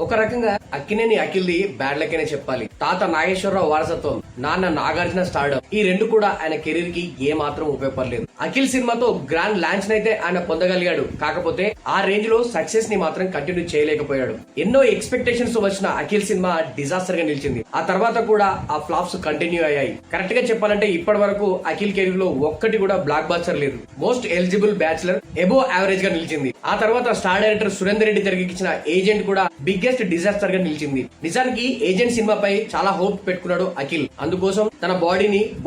ఒక రకంగా Akkineni అఖిల్ది bad luck అనే చెప్పాలి. తాత నాగేశ్వరరావు వారసత్వం, నాన్న నాగార్జున స్టార్డమ్, ఈ రెండు కూడా ఆయన కెరీర్ కి ఏ మాత్రం ఉపయోగపడలేదు. అఖిల్ సినిమాతో గ్రాండ్ లాంచ్ నైతే ఆయన పొందగలిగాడు. కాకపోతే ఆ రేంజ్ లో సక్సెస్ ని మాత్రం కంటిన్యూ చేయలేకపోయాడు. ఎన్నో ఎక్స్పెక్టేషన్స్ తో వచ్చిన అఖిల్ సినిమా డిజాస్టర్ గా నిలిచింది. ఆ తర్వాత కూడా ఆ ఫ్లాప్స్ కంటిన్యూ అయ్యాయి. కరెక్ట్ గా చెప్పాలంటే ఇప్పటి వరకు అఖిల్ కెరీర్ లో ఒక్కటి కూడా బ్లాక్ బాస్టర్ లేదు. Most eligible bachelor, above average గా నిలిచింది. ఆ తర్వాత స్టార్ డైరెక్టర్ సురేందర్ రెడ్డి తెరకెక్కించిన ఏజెంట్ కూడా బిగ్గెస్ట్ డిజాస్టర్ గా నిలిచింది. నిజానికి ఏజెంట్ సినిమాపై చాలా హోప్ పెట్టుకున్నాడు అఖిల్. అందుకోసం తన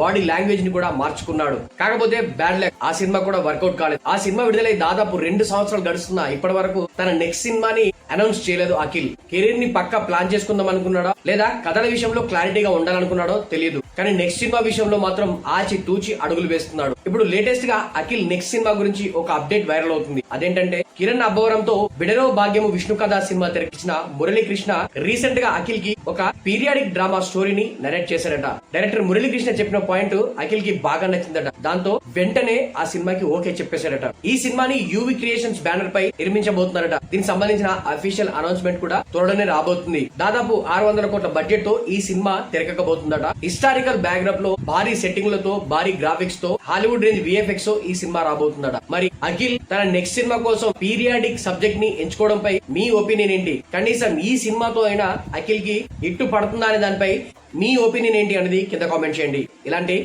బాడీ లాంగ్వేజ్ ని కూడా మార్చుకున్నాడు. కాకపోతే బ్యాడ్ లక్, ఆ సినిమా కూడా వర్కౌట్ కాలేదు. ఆ సినిమా విడుదలై దాదాపు 2 సంవత్సరాలు గడుస్తున్నా ఇప్పటి వరకు తన నెక్స్ట్ సినిమాని అనౌన్స్ చేయలేదు అఖిల్. కెరీర్ ని పక్కా ప్లాన్ చేసుకుందాం అనుకున్నాడో లేదా కథల విషయంలో క్లారిటీగా ఉండాలనుకున్నాడో తెలియదు. కానీ నెక్స్ట్ సినిమా విషయంలో మాత్రం ఆచి తూచి అడుగులు వేస్తున్నాడు. ఇప్పుడు లేటెస్ట్ గా అఖిల్ నెక్స్ట్ సినిమా గురించి ఒక అప్డేట్ వైరల్ అవుతుంది. అదేంటంటే కిరణ్ అబ్బవరంతో బిడరో భాగ్యము విష్ణు కథ సినిమా తెరకించిన మురళీకృష్ణ రీసెంట్ గా అఖిల్ కి ఒక పీరియాడిక్ డ్రామా స్టోరీని నరేట్ చేశారట. డైరెక్టర్ మురళీకృష్ణ చెప్పిన పాయింట్ అఖిల్ కి బాగా నచ్చిందట. దాంతో వెంటనే ఆ సినిమాకి ఓకే చెప్పేశారట. ఈ సినిమాని యూవి క్రియేషన్స్ బ్యానర్ పై నిర్మించబోతున్నారట. దీనికి సంబంధించిన అఫీషియల్ అనౌన్స్మెంట్ కూడా త్వరలోనే రాబోతుంది. దాదాపు 600 కోట్ల బడ్జెట్ తో ఈ సినిమా తెరకబోతుందట. హిస్టారికల్ బ్యాక్గ్రౌండ్ లో భారీ సెట్టింగ్ లతో భారీ గ్రాఫిక్స్ తో హాలీవుడ్ రేంజ్ విఎఫ్ఎక్స్ తో ఈ సినిమా రాబోతుందట. మరి అఖిల్ తన నెక్స్ట్ సినిమా కోసం పీరియాడిక్ సబ్జెక్ట్ ని ఎంచుకోవడంపై మీ ఒపీనియన్ ఏంటి? కనీసం ఈ సినిమాతో అయినా అఖిల్ కి ఇట్టు పడుతుందా అనే దానిపై మీ ఒపీనియన్ ఏంటి అనేది కింద కామెంట్ చేయండి. ఇలాంటి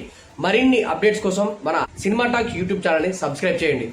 మరిన్ని అప్డేట్స్ కోసం మన సినిమా టాక్ యూట్యూబ్ ఛానల్ ని సబ్స్క్రైబ్ చేయండి.